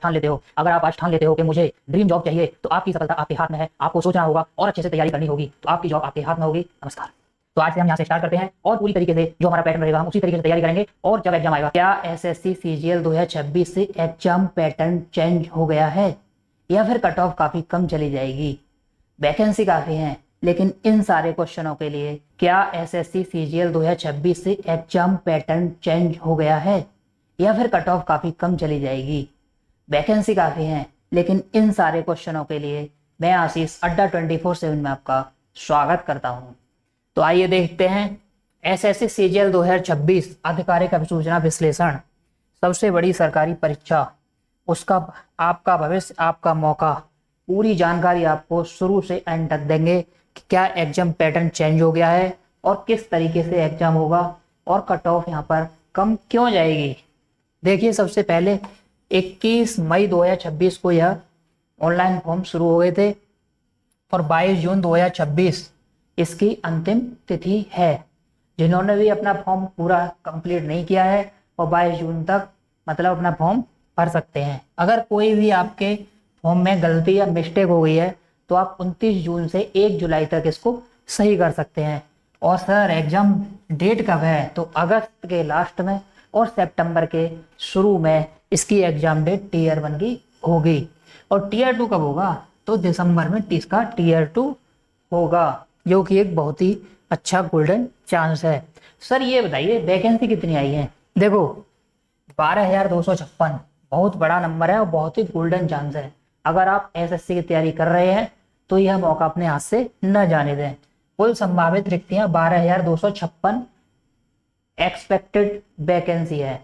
ठान लेते हो, अगर आप आज ठान लेते हो कि मुझे ड्रीम जॉब चाहिए, तो आपकी सफलता आपके हाथ में है। आपको सोचना होगा और अच्छे से तैयारी करनी होगी, तो आपकी जॉब आपके हाथ में होगी। नमस्कार। तो आज से हम यहाँ से स्टार्ट करते हैं और पूरी तरीके से जो हमारा पैटर्न रहेगा हम उसी तरीके से तैयारी करेंगे। और जब एग्जाम आएगा, क्या एसएससी सीजीएल 2026 से एग्जाम पैटर्न चेंज हो गया है या फिर कट ऑफ काफी कम चली जाएगी? वैकेंसी काफी है, लेकिन इन सारे क्वेश्चनों के लिए क्या एसएससी सीजीएल 2026 से एग्जाम पैटर्न चेंज हो गया है या फिर कट ऑफ काफी कम चली जाएगी? वैकेंसी काफी है, लेकिन इन सारे क्वेश्चनों के लिए मैं आशीष अड्डा 24/7 में आपका स्वागत करता हूं। तो आइए देखते हैं एसएससी सीजीएल 2026 आधिकारिक अभिसूचना विश्लेषण, सबसे बड़ी सरकारी परीक्षा, उसका आपका भविष्य आपका मौका। पूरी जानकारी आपको शुरू से एंड तक देंगे कि क्या एग्जाम पैटर्न चेंज हो गया है और किस तरीके से एग्जाम होगा और कट ऑफ यहाँ पर कम क्यों जाएगी। देखिए, सबसे पहले 21 मई 2026 को यह ऑनलाइन फॉर्म शुरू हो गए थे और 22 जून 2026 इसकी अंतिम तिथि है। जिन्होंने भी अपना फॉर्म पूरा कंप्लीट नहीं किया है और 22 जून तक मतलब अपना फॉर्म भर सकते हैं। अगर कोई भी आपके फॉर्म में गलती या मिस्टेक हो गई है तो आप 29 जून से 1 जुलाई तक इसको सही कर सकते हैं। और सर एग्जाम डेट कब है? तो अगस्त के लास्ट में और सितंबर के शुरू में इसकी एग्जाम डेट टीयर 1 की होगी। और टीयर 2 कब होगा? तो दिसंबर में इसका टीयर 2 होगा, जो कि एक बहुत ही अच्छा गोल्डन चांस है। सर ये बताइए वैकेंसी कितनी आई है? देखो 12,256 बहुत बड़ा नंबर है और बहुत ही गोल्डन चांस है। अगर आप एसएससी की तैयारी कर रहे हैं तो यह मौका अपने हाथ से न जाने दें। कुल संभावित रिक्तियां 12,256 एक्सपेक्टेड वैकेंसी है,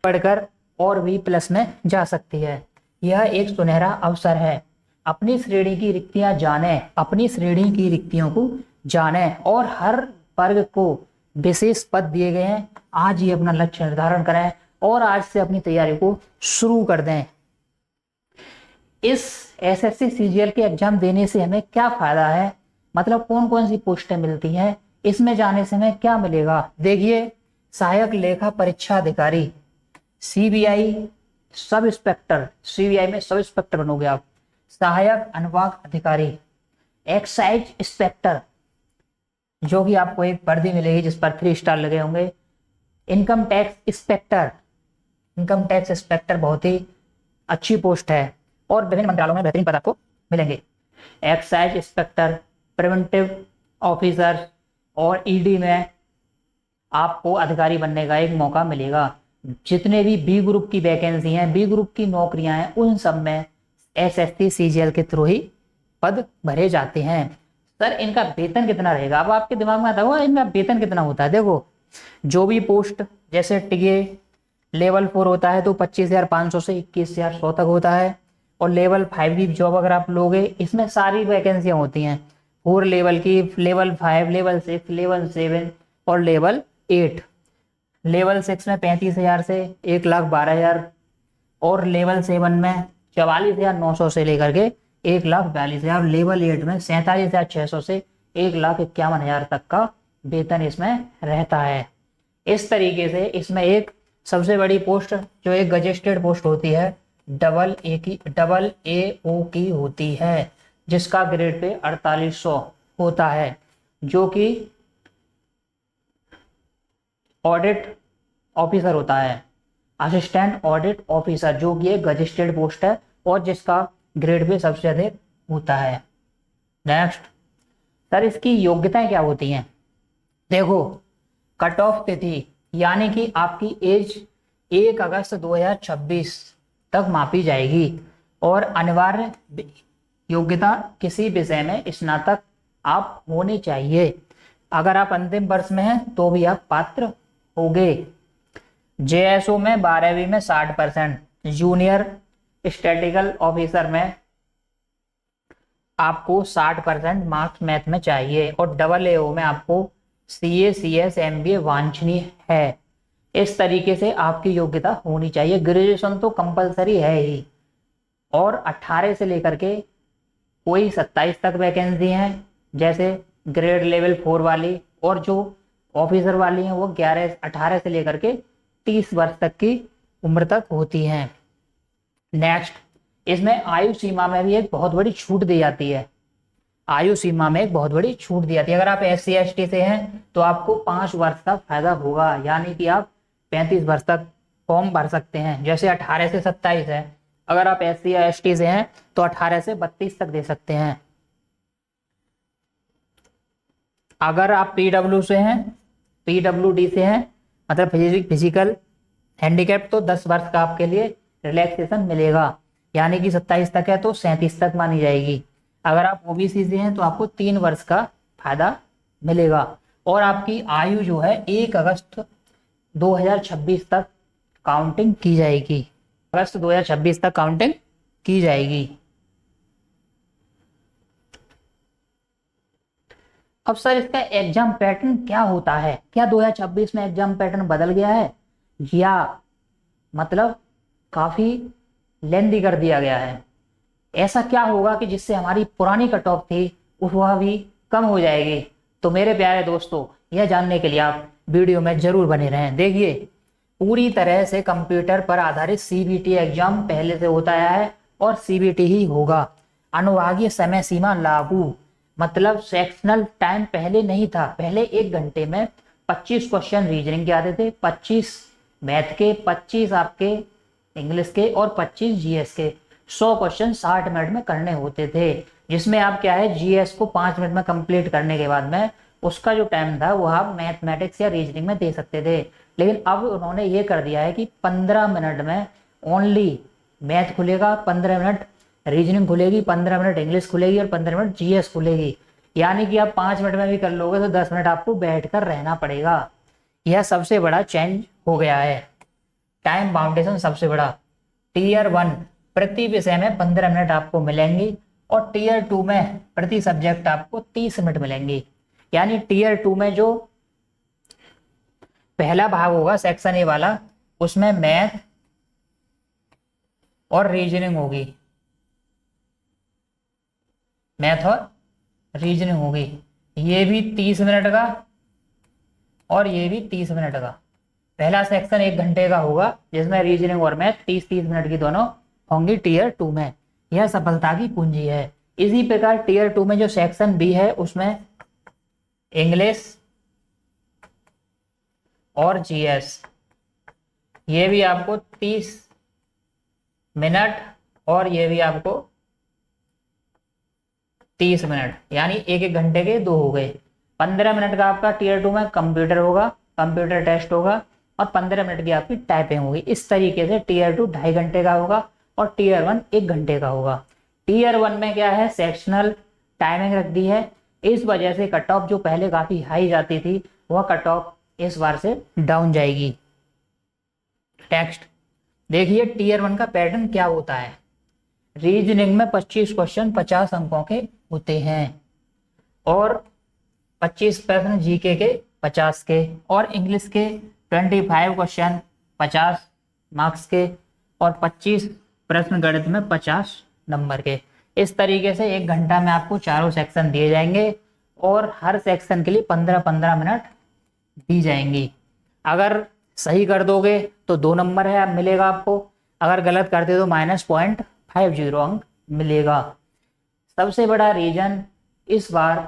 बढ़कर और भी प्लस में जा सकती है। यह एक सुनहरा अवसर है। अपनी श्रेणी की रिक्तियां जानें, अपनी श्रेणी की रिक्तियों को जानें और हर वर्ग को विशेष पद दिए गए हैं। आज ही अपना लक्ष्य निर्धारण करें और आज से अपनी तैयारी को शुरू कर दें। इस एसएससी सीजीएल के एग्जाम देने से हमें क्या फायदा है, मतलब कौन कौन सी पोस्टें मिलती हैं, इसमें जाने से हमें क्या मिलेगा। देखिए, सहायक लेखा परीक्षा अधिकारी, सीबीआई सब इंस्पेक्टर, सीबीआई में सब इंस्पेक्टर बनोगे आप। सहायक अनुभाग अधिकारी, एक्साइज इंस्पेक्टर, जो कि आपको एक वर्दी मिलेगी जिस पर 3 स्टार लगे होंगे। Income tax inspector, income tax inspector बहुत ही अच्छी पोस्ट है और विभिन्न मंत्रालयों में बेहतरीन पद आपको मिलेंगे। एक्साइज इंस्पेक्टर, प्रिवेंटिव ऑफिसर और ईडी में आपको अधिकारी बनने का एक मौका मिलेगा। जितने भी बी ग्रुप की वैकेंसी हैं, बी ग्रुप की नौकरियां हैं, उन सब में एसएससी सीजीएल के थ्रू ही पद भरे जाते हैं। सर इनका वेतन कितना रहेगा? अब आपके दिमाग में आता होगा इनका वेतन कितना होता है। देखो, जो भी पोस्ट जैसे टीए लेवल 4 होता है तो 25,500 से 21,100 तक होता है। और लेवल 5 की जॉब अगर आप लोगे, इसमें सारी वैकेंसियां होती हैं 4 लेवल की, लेवल 5, लेवल 6, लेवल 7 और लेवल 8। लेवल 6 में 35,000 से 1,12,000 और लेवल 7 में 44,900 से लेकर के 1,42,000। लेवल 8 में 47,600 से 1,51,000 तक का वेतन इसमें रहता है। इस तरीके से इसमें एक सबसे बड़ी पोस्ट जो एक गजेस्टेड पोस्ट होती है डबल ए ओ की होती है, जिसका ग्रेड पे 4800 होता है, जो कि ऑडिट ऑफिसर होता है, असिस्टेंट ऑडिट ऑफिसर, जो कि एक गजेस्टेड पोस्ट है और जिसका ग्रेड पे सबसे अधिक होता है। नेक्स्ट, सर इसकी योग्यताएं क्या होती हैं? देखो, कट ऑफ तिथि यानी कि आपकी एज 1 अगस्त 2026 तक मापी जाएगी और अनिवार्य योग्यता किसी विषय में स्नातक आप होने चाहिए। अगर आप अंतिम वर्ष में हैं तो भी आप पात्र होंगे। जेएसओ में 12वीं में 60%, जूनियर स्टैटिकल ऑफिसर में आपको 60% मार्क्स मैथ में चाहिए और डबल एओ में आपको सीए सीएस एमबीए वांछनीय है। इस तरीके से आपकी योग्यता होनी चाहिए। ग्रेजुएशन तो कंपलसरी है ही। और 18 से लेकर के कोई 27 तक वैकेंसी हैं, जैसे ग्रेड लेवल 4 वाली, और जो ऑफिसर वाली हैं वो 18 से लेकर के 30 वर्ष तक की उम्र तक होती हैं। नेक्स्ट, इसमें आयु सीमा में भी एक बहुत बड़ी छूट दी जाती है। आयु सीमा में एक बहुत बड़ी छूट दी जाती है। अगर आप SC/ST से हैं तो आपको 5 वर्ष का फायदा होगा, यानी कि आप 35 वर्ष तक फॉर्म भर सकते हैं। जैसे 18 से 27 है, अगर आप SC/ST से हैं तो 18 से 32 तक दे सकते हैं। अगर आप PW से हैं, PWD से हैं, मतलब फिजिकल हैंडीकैप, तो 10 वर्ष का आपके लिए रिलैक्सेशन मिलेगा, यानी कि 27 तक है तो 37 तक मानी जाएगी। अगर आप OBC से हैं तो आपको 3 वर्ष का फायदा मिलेगा। और आपकी आयु जो है 1 अगस्त 2026 तक काउंटिंग की जाएगी। अगस्त 2026 तक काउंटिंग की जाएगी। अब सर इसका एग्जाम पैटर्न क्या होता है? क्या 2026 में एग्जाम पैटर्न बदल गया है, या मतलब काफी लेंदी कर दिया गया है? ऐसा क्या होगा कि जिससे हमारी पुरानी कट ऑफ थी वह भी कम हो जाएगी? तो मेरे प्यारे दोस्तों, यह जानने के लिए आप वीडियो में जरूर बने रहें। देखिए, पूरी तरह से कंप्यूटर पर आधारित CBT एग्जाम पहले से होता आया है और CBT ही होगा। अनुभागीय समय सीमा लागू, मतलब सेक्शनल टाइम पहले नहीं था। पहले 1 घंटे में 25 क्वेश्चन रीजनिंग के आते थे, 25 मैथ के, 25 आपके इंग्लिश के और 25 GS के। 100 क्वेश्चन 60 मिनट में करने होते थे, जिसमें आप क्या है GS को 5 मिनट में कंप्लीट करने के बाद में उसका जो टाइम था वो आप मैथमेटिक्स या रीजनिंग में दे सकते थे। लेकिन अब उन्होंने ये कर दिया है कि 15 मिनट में ओनली मैथ खुलेगा, 15 मिनट रीजनिंग खुलेगी, 15 मिनट इंग्लिश खुलेगी और 15 मिनट GS खुलेगी। यानी कि आप 5 मिनट में भी कर लोगे तो 10 मिनट आपको बैठ कर रहना पड़ेगा। यह सबसे बड़ा चेंज हो गया है। टाइम बाउंडेशन सबसे बड़ा। Tier 1 प्रति विषय में 15 मिनट आपको मिलेंगी और Tier 2 में प्रति सब्जेक्ट आपको 30 मिनट मिलेंगी। यानी Tier 2 में जो पहला भाग होगा सेक्शन ए वाला, उसमें मैथ और रीजनिंग होगी, मैथ और रीजनिंग होगी। ये भी 30 मिनट का और ये भी 30 मिनट का। पहला सेक्शन 1 घंटे का होगा, जिसमें रीजनिंग और मैथ 30-30 मिनट की दोनों होंगी Tier 2 में। यह सफलता की कुंजी है। इसी प्रकार Tier 2 में जो सेक्शन B है उसमें इंग्लिश और GS, ये भी आपको 30 मिनट और ये भी आपको 30 मिनट, यानी 1-1 घंटे के 2 हो गए। 15 मिनट का आपका Tier 2 में कंप्यूटर होगा, कंप्यूटर टेस्ट होगा और 15 मिनट की आपकी टाइपिंग होगी। इस तरीके से Tier 2 2.5 घंटे का होगा और Tier 1 1 घंटे का होगा। Tier 1 में क्या है, सेक्शनल टाइमिंग रख दी है। इस वजह से कट ऑफ जो पहले काफी हाई जाती थी वह कट ऑफ इस बार से डाउन जाएगी। टेक्स्ट देखिए, Tier 1 का पैटर्न क्या होता है। रीजनिंग में 25 क्वेश्चन 50 अंकों के होते हैं और 25 प्रश्न GK के 50 के, और इंग्लिश के 25 क्वेश्चन 50 मार्क्स के और 25 प्रश्न गणित में 50 नंबर के। इस तरीके से 1 घंटा में आपको चारों सेक्शन दिए जाएंगे और हर सेक्शन के लिए 15-15 मिनट दी जाएंगी। अगर सही कर दोगे तो 2 नंबर है मिलेगा आपको, अगर गलत करते तो -0.50 अंक मिलेगा। सबसे बड़ा रीजन इस बार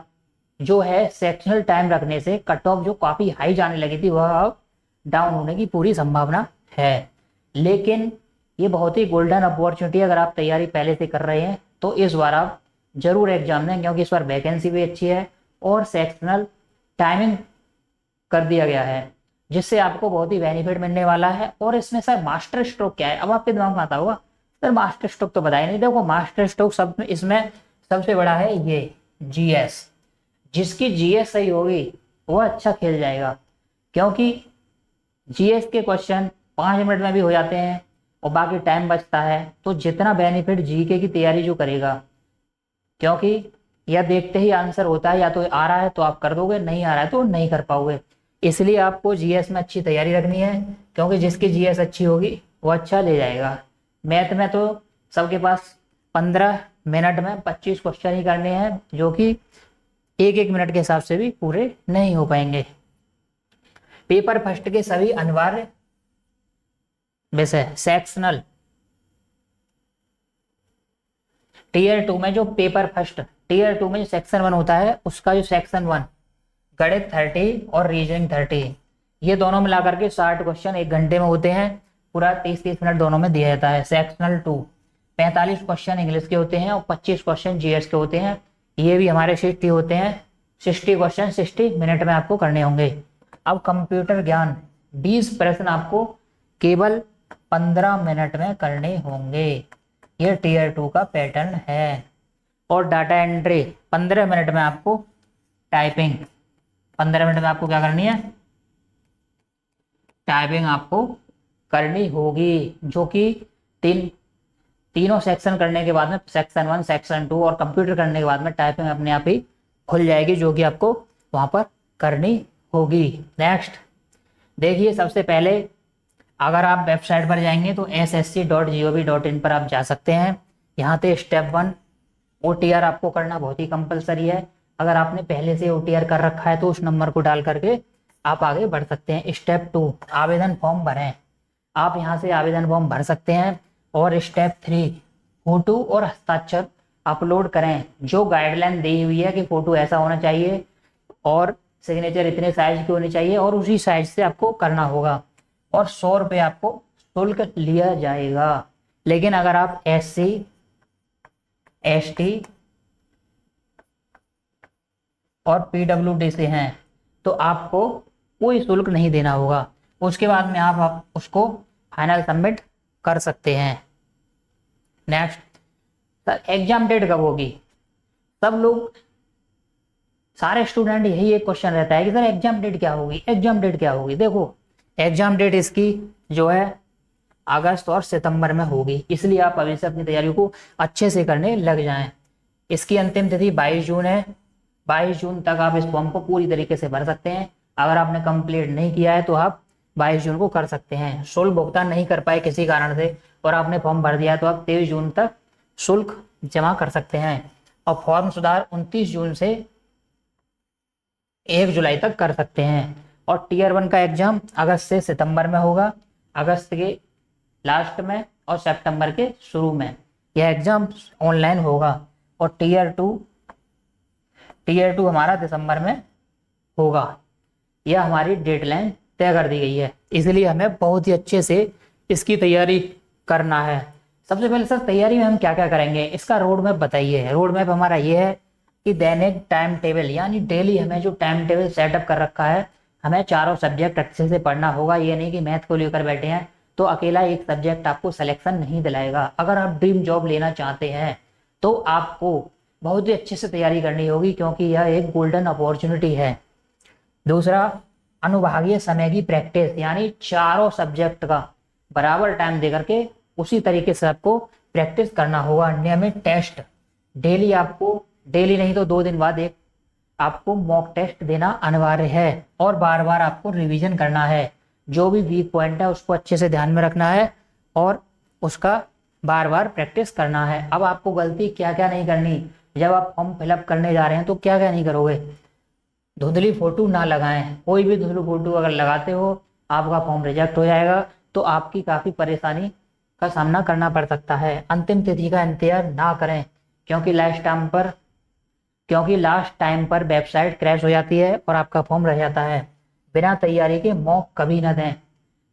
जो है सेक्शनल टाइम रखने से कट ऑफ जो काफी हाई जाने लगी थी वह अब डाउन होने की पूरी संभावना है। लेकिन ये बहुत ही गोल्डन अपॉर्चुनिटी, अगर आप तैयारी पहले से कर रहे हैं तो इस बार आप जरूर एग्जाम दें, क्योंकि इस बार वैकेंसी भी अच्छी है और सेक्शनल टाइमिंग कर दिया गया है, जिससे आपको बहुत ही बेनिफिट मिलने वाला है। और इसमें सर मास्टर स्ट्रोक क्या है, अब आपके दिमाग में आता होगा सर मास्टर स्ट्रोक तो बताया नहीं। देखो, मास्टर स्ट्रोक सब इसमें सबसे बड़ा है ये GS। जिसकी GS सही होगी वो अच्छा खेल जाएगा, क्योंकि GS के क्वेश्चन 5 मिनट में भी हो जाते हैं और बाकी टाइम बचता है। तो जितना बेनिफिट GK की तैयारी जो करेगा, क्योंकि यह देखते ही आंसर होता है, या तो आ रहा है तो आप कर दोगे, नहीं आ रहा है तो नहीं कर पाओगे। इसलिए आपको GS में अच्छी तैयारी रखनी है, क्योंकि जिसकी GS अच्छी होगी वो अच्छा ले जाएगा। मैथ में तो सबके पास 15 मिनट में 25 क्वेश्चन ही करने हैं, जो कि 1-1 मिनट के हिसाब से भी पूरे नहीं हो पाएंगे। पेपर फर्स्ट के सभी अनिवार्य विषय सेक्शनल टीयर 2 में जो पेपर फर्स्ट, टीयर 2 में जो सेक्शन 1 होता है उसका जो सेक्शन 1 गणित 30 और रीजनिंग 30, ये दोनों मिला करके 60 क्वेश्चन 1 घंटे में होते हैं, पूरा 30-30 मिनट दोनों में दिया जाता है। सेक्शनल 2 45 क्वेश्चन इंग्लिश के होते हैं और 25 क्वेश्चन जीएस के होते हैं, ये भी हमारे 60 होते हैं। 60 क्वेश्चन 60 मिनट में आपको करने होंगे। अब कंप्यूटर ज्ञान 20 प्रश्न आपको केवल 15 मिनट में करने होंगे, ये टीयर 2 का पैटर्न है। और डाटा एंट्री 15 मिनट में आपको, टाइपिंग 15 मिनट में आपको क्या करनी है, टाइपिंग आपको करनी होगी, जो कि तीनों सेक्शन करने के बाद में सेक्शन 1 सेक्शन 2 और कंप्यूटर करने के बाद में टाइपिंग अपने आप ही खुल जाएगी, जो कि आपको वहाँ पर करनी होगी। नेक्स्ट देखिए, सबसे पहले अगर आप वेबसाइट पर जाएंगे तो ssc.gov.in पर आप जा सकते हैं। यहाँ पे स्टेप 1 OTR आपको करना बहुत ही कंपलसरी है। अगर आपने पहले से OTR कर रखा है तो उस नंबर को डाल करके आप आगे बढ़ सकते हैं। स्टेप 2 आवेदन फॉर्म भरें, आप यहाँ से आवेदन फॉर्म भर सकते हैं। और स्टेप 3 फोटो और हस्ताक्षर अपलोड करें, जो गाइडलाइन दी हुई है कि फोटो ऐसा होना चाहिए और सिग्नेचर इतने साइज की होनी चाहिए और उसी साइज से आपको करना होगा। और 100 रुपये आपको शुल्क लिया जाएगा। लेकिन अगर आप SC ST और PWD से हैं तो आपको कोई शुल्क नहीं देना होगा। उसके बाद में आप उसको फाइनल सबमिट कर सकते हैं। नेक्स्ट सर, एग्जाम डेट कब होगी? सब लोग, सारे स्टूडेंट यही एक क्वेश्चन रहता है कि सर एग्जाम डेट क्या होगी, एग्जाम डेट क्या होगी। देखो, एग्जाम डेट इसकी जो है अगस्त और सितंबर में होगी, इसलिए आप अभी से अपनी तैयारी को अच्छे से करने लग जाएं। इसकी अंतिम तिथि 22 जून है। 22 जून तक आप इस फॉर्म को पूरी तरीके से भर सकते हैं। अगर आपने कंप्लीट नहीं किया है तो आप 22 जून को कर सकते हैं। शुल्क भुगतान नहीं कर पाए किसी कारण से और आपने फॉर्म भर दिया तो आप 23 जून तक शुल्क जमा कर सकते हैं। और फॉर्म सुधार 29 जून से 1 जुलाई तक कर सकते हैं। और टीयर 1 का एग्जाम अगस्त से सितंबर में होगा, अगस्त के लास्ट में और सितंबर के शुरू में यह एग्जाम ऑनलाइन होगा। और टीयर 2 हमारा दिसंबर में होगा। यह हमारी डेडलाइन तय कर दी गई है, इसलिए हमें बहुत ही अच्छे से इसकी तैयारी करना है। सबसे पहले सर, तैयारी में हम क्या क्या करेंगे, इसका रोड मैप बताइए। रोड मैप हमारा ये है कि दैनिक टाइम टेबल, यानी डेली हमें जो टाइम टेबल सेटअप कर रखा है, हमें चारों सब्जेक्ट अच्छे से पढ़ना होगा। ये नहीं कि मैथ को लेकर बैठे हैं तो अकेला एक सब्जेक्ट आपको सिलेक्शन नहीं दिलाएगा। अगर आप ड्रीम जॉब लेना चाहते हैं तो आपको बहुत ही अच्छे से तैयारी करनी होगी, क्योंकि यह एक गोल्डन अपॉर्चुनिटी है। दूसरा, अनुभागीय समय की प्रैक्टिस, यानी चारों सब्जेक्ट का बराबर टाइम दे करके उसी तरीके से आपको प्रैक्टिस करना होगा। नियमित टेस्ट डेली, आपको डेली नहीं तो 2 दिन बाद एक आपको मॉक टेस्ट देना अनिवार्य है। और बार बार आपको रिवीजन करना है, जो भी वीक पॉइंट है उसको अच्छे से ध्यान में रखना है और उसका बार बार प्रैक्टिस करना है। अब आपको गलती क्या क्या नहीं करनी, जब आप फॉर्म फिलअप करने जा रहे हैं तो क्या क्या नहीं करोगे। धुंधली फोटो ना लगाएं, कोई भी धुंधली फोटो अगर लगाते हो आपका फॉर्म रिजेक्ट हो जाएगा, तो आपकी काफ़ी परेशानी का सामना करना पड़ सकता है। अंतिम तिथि का इंतजार ना करें, क्योंकि लास्ट टाइम पर वेबसाइट क्रैश हो जाती है और आपका फॉर्म रह जाता है। बिना तैयारी के मॉक कभी ना दें।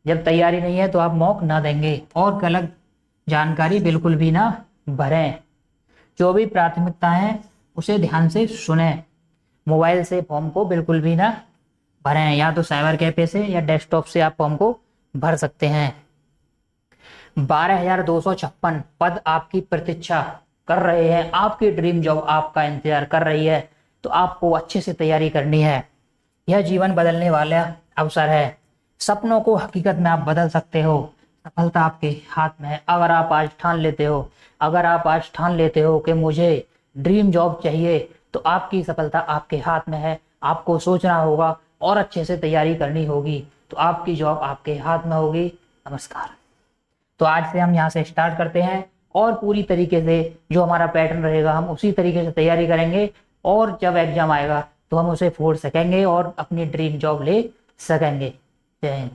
जब तैयारी नहीं है तो आप मॉक ना देंगे। और गलत जानकारी बिल्कुल भी ना भरें। जो भी प्राथमिकता है उसे ध्यान से सुने। मोबाइल से फॉर्म को बिल्कुल भी ना भरें, या तो साइबर कैफे से या डेस्कटॉप से आप फॉर्म को भर सकते हैं। 12,256 पद आपकी प्रतीक्षा कर रहे हैं। आपकी ड्रीम जॉब आपका इंतजार कर रही है, तो आपको अच्छे से तैयारी करनी है। यह जीवन बदलने वाला अवसर है। सपनों को हकीकत में आप बदल सकते हो। सफलता आपके हाथ में है। अगर आप आज ठान लेते हो कि मुझे ड्रीम जॉब चाहिए, तो आपकी सफलता आपके हाथ में है। आपको सोचना होगा और अच्छे से तैयारी करनी होगी, तो आपकी जॉब आपके हाथ में होगी। नमस्कार। तो आज से हम यहाँ से स्टार्ट करते हैं और पूरी तरीके से जो हमारा पैटर्न रहेगा हम उसी तरीके से तैयारी करेंगे, और जब एग्जाम आएगा तो हम उसे फोड़ सकेंगे और अपनी ड्रीम जॉब ले सकेंगे। जय हिंद।